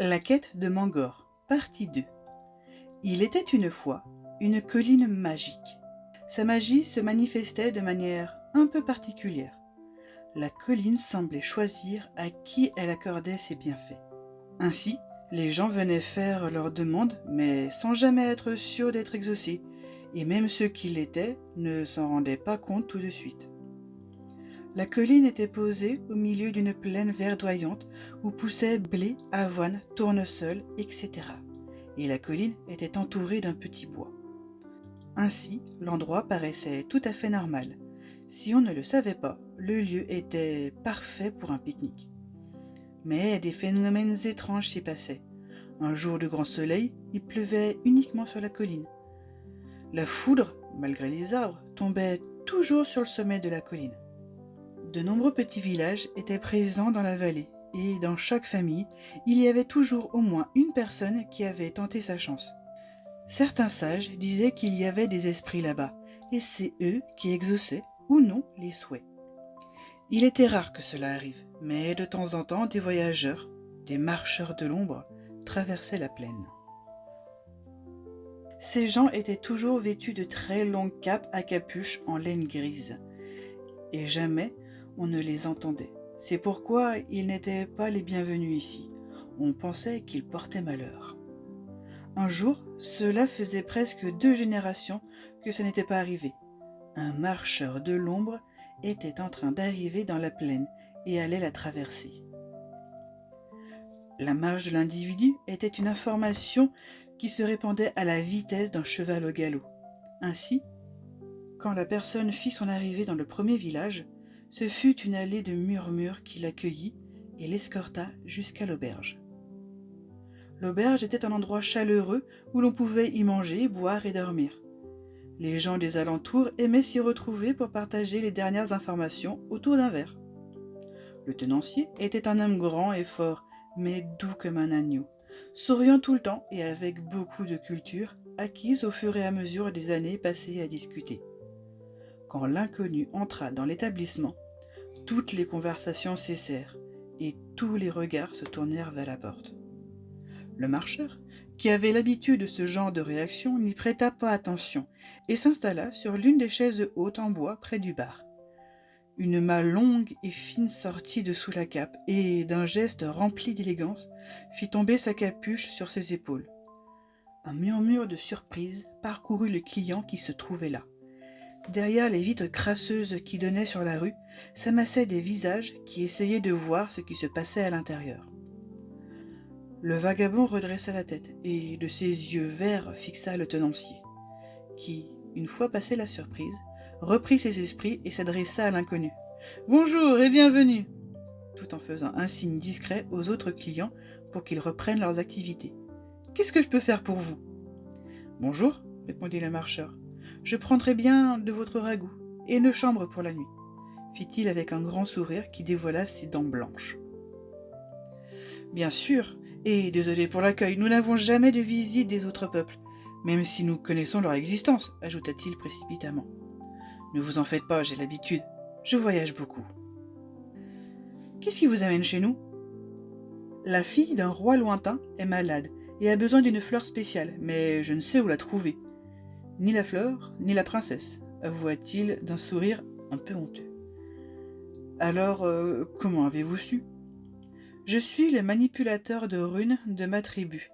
La quête de Mangor, partie 2. Il était une fois une colline magique. Sa magie se manifestait de manière un peu particulière. La colline semblait choisir à qui elle accordait ses bienfaits. Ainsi, les gens venaient faire leurs demandes, mais sans jamais être sûrs d'être exaucés, et même ceux qui l'étaient ne s'en rendaient pas compte tout de suite. La colline était posée au milieu d'une plaine verdoyante où poussaient blé, avoine, tournesol, etc. Et la colline était entourée d'un petit bois. Ainsi, l'endroit paraissait tout à fait normal. Si on ne le savait pas, le lieu était parfait pour un pique-nique. Mais des phénomènes étranges s'y passaient. Un jour de grand soleil, il pleuvait uniquement sur la colline. La foudre, malgré les arbres, tombait toujours sur le sommet de la colline. De nombreux petits villages étaient présents dans la vallée, et dans chaque famille, il y avait toujours au moins une personne qui avait tenté sa chance. Certains sages disaient qu'il y avait des esprits là-bas, et c'est eux qui exauçaient, ou non, les souhaits. Il était rare que cela arrive, mais de temps en temps, des voyageurs, des marcheurs de l'ombre, traversaient la plaine. Ces gens étaient toujours vêtus de très longues capes à capuche en laine grise, et jamais on ne les entendait. C'est pourquoi ils n'étaient pas les bienvenus ici. On pensait qu'ils portaient malheur. Un jour, cela faisait presque 2 générations que ça n'était pas arrivé. Un marcheur de l'ombre était en train d'arriver dans la plaine et allait la traverser. La marche de l'individu était une information qui se répandait à la vitesse d'un cheval au galop. Ainsi, quand la personne fit son arrivée dans le premier village, ce fut une allée de murmures qui l'accueillit et l'escorta jusqu'à l'auberge. L'auberge était un endroit chaleureux où l'on pouvait y manger, boire et dormir. Les gens des alentours aimaient s'y retrouver pour partager les dernières informations autour d'un verre. Le tenancier était un homme grand et fort, mais doux comme un agneau, souriant tout le temps et avec beaucoup de culture, acquise au fur et à mesure des années passées à discuter. Quand l'inconnu entra dans l'établissement, toutes les conversations cessèrent et tous les regards se tournèrent vers la porte. Le marcheur, qui avait l'habitude de ce genre de réaction, n'y prêta pas attention et s'installa sur l'une des chaises hautes en bois près du bar. Une main longue et fine sortit de sous la cape et, d'un geste rempli d'élégance, fit tomber sa capuche sur ses épaules. Un murmure de surprise parcourut le client qui se trouvait là. Derrière les vitres crasseuses qui donnaient sur la rue, s'amassaient des visages qui essayaient de voir ce qui se passait à l'intérieur. Le vagabond redressa la tête et, de ses yeux verts, fixa le tenancier, qui, une fois passée la surprise, reprit ses esprits et s'adressa à l'inconnu. « Bonjour et bienvenue !» tout en faisant un signe discret aux autres clients pour qu'ils reprennent leurs activités. « Qu'est-ce que je peux faire pour vous ?»« Bonjour, » répondit le marcheur. « Je prendrai bien de votre ragoût et une chambre pour la nuit, » fit-il avec un grand sourire qui dévoila ses dents blanches. « Bien sûr, et désolé pour l'accueil, nous n'avons jamais de visite des autres peuples, même si nous connaissons leur existence, ajouta-t-il précipitamment. Ne vous en faites pas, j'ai l'habitude, je voyage beaucoup. Qu'est-ce qui vous amène chez nous ? La fille d'un roi lointain est malade et a besoin d'une fleur spéciale, mais je ne sais où la trouver. Ni la fleur, ni la princesse, avoua-t-il d'un sourire un peu honteux. Alors, comment avez-vous su ? Je suis le manipulateur de runes de ma tribu,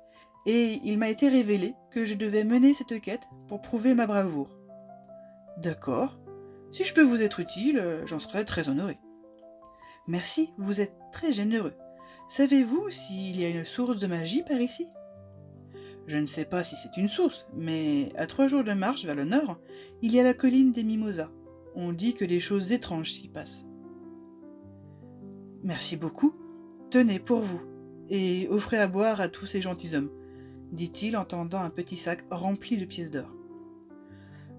et il m'a été révélé que je devais mener cette quête pour prouver ma bravoure. D'accord. Si je peux vous être utile, j'en serai très honoré. Merci, vous êtes très généreux. Savez-vous s'il y a une source de magie par ici ? Je ne sais pas si c'est une source, mais à 3 jours de marche vers le nord, il y a la colline des Mimosas. On dit que des choses étranges s'y passent. Merci beaucoup. Tenez pour vous, et offrez à boire à tous ces gentilshommes, dit-il en tendant un petit sac rempli de pièces d'or.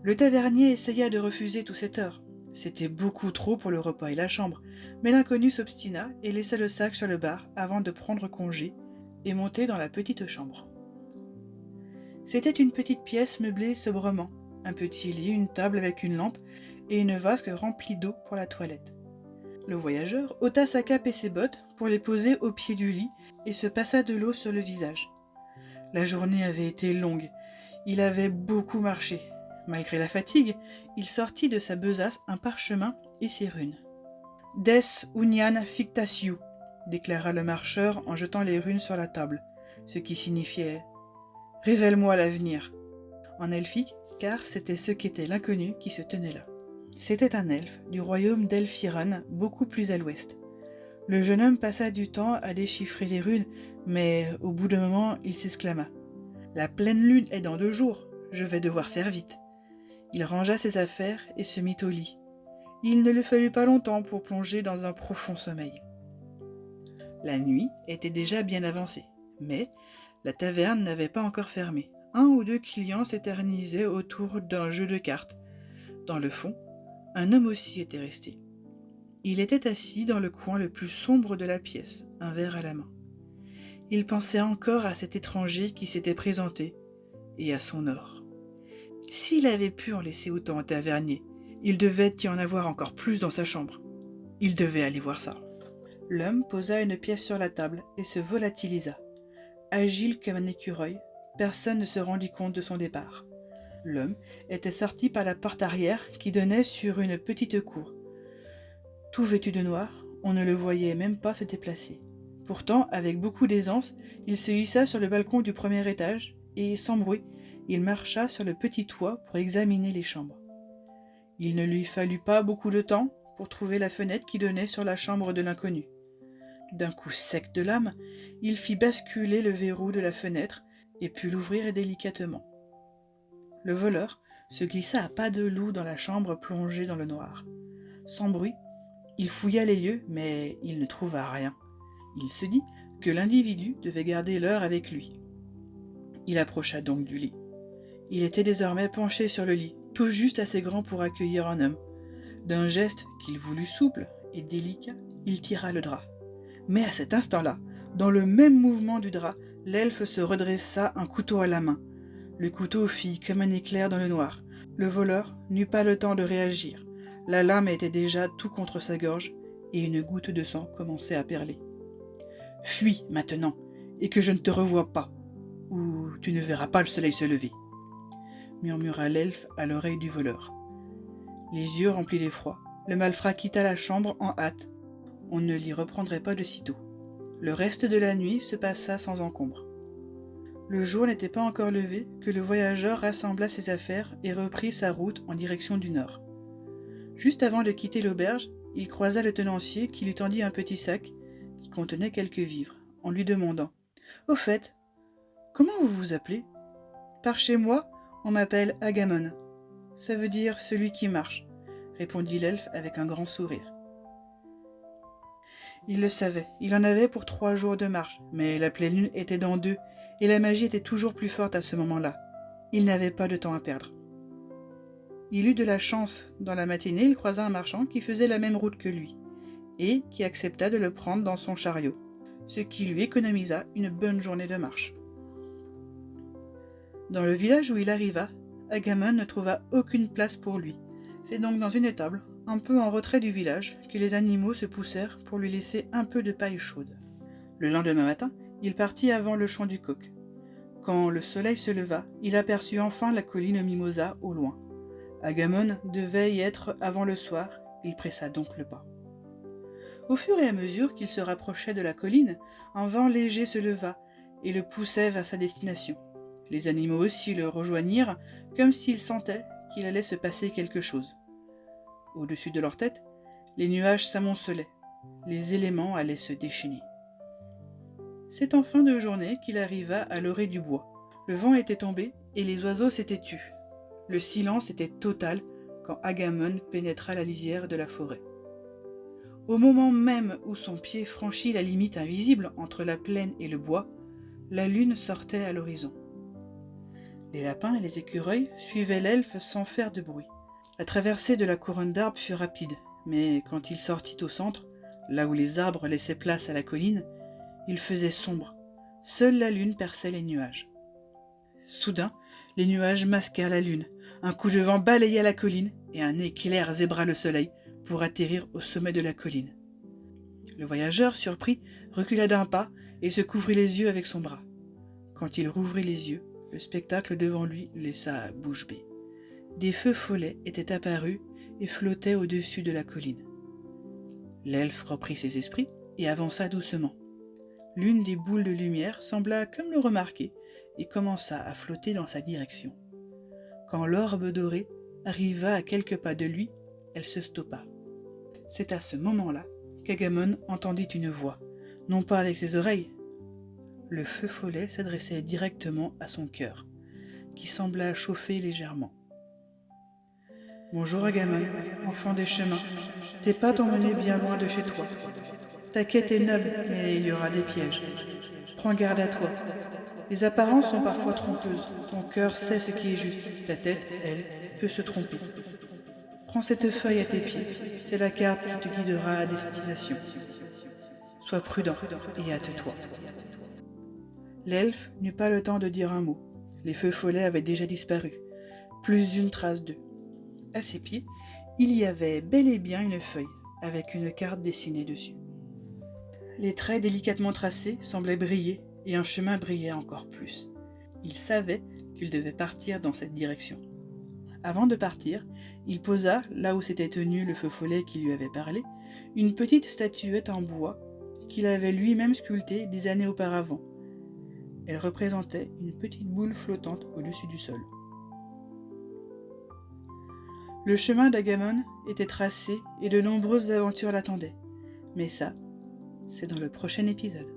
Le tavernier essaya de refuser tout cet or. C'était beaucoup trop pour le repas et la chambre, mais l'inconnu s'obstina et laissa le sac sur le bar avant de prendre congé et monter dans la petite chambre. C'était une petite pièce meublée sobrement, un petit lit, une table avec une lampe et une vasque remplie d'eau pour la toilette. Le voyageur ôta sa cape et ses bottes pour les poser au pied du lit et se passa de l'eau sur le visage. La journée avait été longue, il avait beaucoup marché. Malgré la fatigue, il sortit de sa besace un parchemin et ses runes. « Des unian fictatiou » déclara le marcheur en jetant les runes sur la table, ce qui signifiait « Révèle-moi l'avenir » en elfique, car c'était ce qu'était l'inconnu qui se tenait là. C'était un elfe du royaume d'Elfiran, beaucoup plus à l'ouest. Le jeune homme passa du temps à déchiffrer les runes, mais au bout d'un moment, il s'exclama. « La pleine lune est dans 2 jours, je vais devoir faire vite. » Il rangea ses affaires et se mit au lit. Il ne lui fallut pas longtemps pour plonger dans un profond sommeil. La nuit était déjà bien avancée, mais la taverne n'avait pas encore fermé. 1 ou 2 clients s'éternisaient autour d'un jeu de cartes. Dans le fond, un homme aussi était resté. Il était assis dans le coin le plus sombre de la pièce, un verre à la main. Il pensait encore à cet étranger qui s'était présenté, et à son or. S'il avait pu en laisser autant au tavernier, il devait y en avoir encore plus dans sa chambre. Il devait aller voir ça. L'homme posa une pièce sur la table et se volatilisa. Agile comme un écureuil, personne ne se rendit compte de son départ. L'homme était sorti par la porte arrière qui donnait sur une petite cour. Tout vêtu de noir, on ne le voyait même pas se déplacer. Pourtant, avec beaucoup d'aisance, il se hissa sur le balcon du premier étage et, sans bruit, il marcha sur le petit toit pour examiner les chambres. Il ne lui fallut pas beaucoup de temps pour trouver la fenêtre qui donnait sur la chambre de l'inconnu. D'un coup sec de lame, il fit basculer le verrou de la fenêtre et put l'ouvrir délicatement. Le voleur se glissa à pas de loup dans la chambre plongée dans le noir. Sans bruit, il fouilla les lieux, mais il ne trouva rien. Il se dit que l'individu devait garder l'heure avec lui. Il approcha donc du lit. Il était désormais penché sur le lit, tout juste assez grand pour accueillir un homme. D'un geste qu'il voulut souple et délicat, il tira le drap. Mais à cet instant-là, dans le même mouvement du drap, l'elfe se redressa, un couteau à la main. Le couteau fit comme un éclair dans le noir. Le voleur n'eut pas le temps de réagir. La lame était déjà tout contre sa gorge et une goutte de sang commençait à perler. « Fuis maintenant, et que je ne te revoie pas, ou tu ne verras pas le soleil se lever » murmura l'elfe à l'oreille du voleur. Les yeux remplis d'effroi, le malfrat quitta la chambre en hâte. On ne l'y reprendrait pas de sitôt. Le reste de la nuit se passa sans encombre. Le jour n'était pas encore levé que le voyageur rassembla ses affaires et reprit sa route en direction du nord. Juste avant de quitter l'auberge, il croisa le tenancier qui lui tendit un petit sac qui contenait quelques vivres, en lui demandant « Au fait, comment vous vous appelez ?»« Par chez moi, on m'appelle Agamon. Ça veut dire celui qui marche, » répondit l'elfe avec un grand sourire. Il le savait, il en avait pour 3 jours de marche, mais la pleine lune était dans 2, et la magie était toujours plus forte à ce moment-là. Il n'avait pas de temps à perdre. Il eut de la chance. Dans la matinée, il croisa un marchand qui faisait la même route que lui, et qui accepta de le prendre dans son chariot, ce qui lui économisa une bonne journée de marche. Dans le village où il arriva, Agamon ne trouva aucune place pour lui. C'est donc dans une étable, un peu en retrait du village, que les animaux se poussèrent pour lui laisser un peu de paille chaude. Le lendemain matin, il partit avant le chant du coq. Quand le soleil se leva, il aperçut enfin la colline Mimosa au loin. Agamon devait y être avant le soir, il pressa donc le pas. Au fur et à mesure qu'il se rapprochait de la colline, un vent léger se leva et le poussait vers sa destination. Les animaux aussi le rejoignirent, comme s'ils sentaient qu'il allait se passer quelque chose. Au-dessus de leur tête, les nuages s'amoncelaient, les éléments allaient se déchaîner. C'est en fin de journée qu'il arriva à l'orée du bois. Le vent était tombé et les oiseaux s'étaient tus. Le silence était total quand Agamon pénétra la lisière de la forêt. Au moment même où son pied franchit la limite invisible entre la plaine et le bois, la lune sortait à l'horizon. Les lapins et les écureuils suivaient l'elfe sans faire de bruit. La traversée de la couronne d'arbres fut rapide, mais quand il sortit au centre, là où les arbres laissaient place à la colline, il faisait sombre. Seule la lune perçait les nuages. Soudain, les nuages masquèrent la lune. Un coup de vent balaya la colline et un éclair zébra le soleil pour atterrir au sommet de la colline. Le voyageur, surpris, recula d'un pas et se couvrit les yeux avec son bras. Quand il rouvrit les yeux, le spectacle devant lui le laissa bouche bée. Des feux follets étaient apparus et flottaient au-dessus de la colline. L'elfe reprit ses esprits et avança doucement. L'une des boules de lumière sembla comme le remarquer et commença à flotter dans sa direction. Quand l'orbe dorée arriva à quelques pas de lui, elle se stoppa. C'est à ce moment-là qu'Agamon entendit une voix, non pas avec ses oreilles. Le feu follet s'adressait directement à son cœur, qui sembla chauffer légèrement. « Bonjour Agamon, enfant des chemins, tes pas t'ont mené bien loin de chez toi. Ta quête est noble, mais il y aura des pièges. Prends garde à toi. Les apparences sont parfois trompeuses. Ton cœur sait ce qui est juste. Ta tête, elle, peut se tromper. Prends cette feuille à tes pieds. C'est la carte qui te guidera à destination. Sois prudent et hâte-toi. » L'elfe n'eut pas le temps de dire un mot. Les feux follets avaient déjà disparu. Plus une trace d'eux. À ses pieds, il y avait bel et bien une feuille, avec une carte dessinée dessus. Les traits délicatement tracés semblaient briller, et un chemin brillait encore plus. Il savait qu'il devait partir dans cette direction. Avant de partir, il posa, là où s'était tenu le feu follet qui lui avait parlé, une petite statuette en bois qu'il avait lui-même sculptée des années auparavant. Elle représentait une petite boule flottante au-dessus du sol. Le chemin d'Agamon était tracé et de nombreuses aventures l'attendaient. Mais ça, c'est dans le prochain épisode.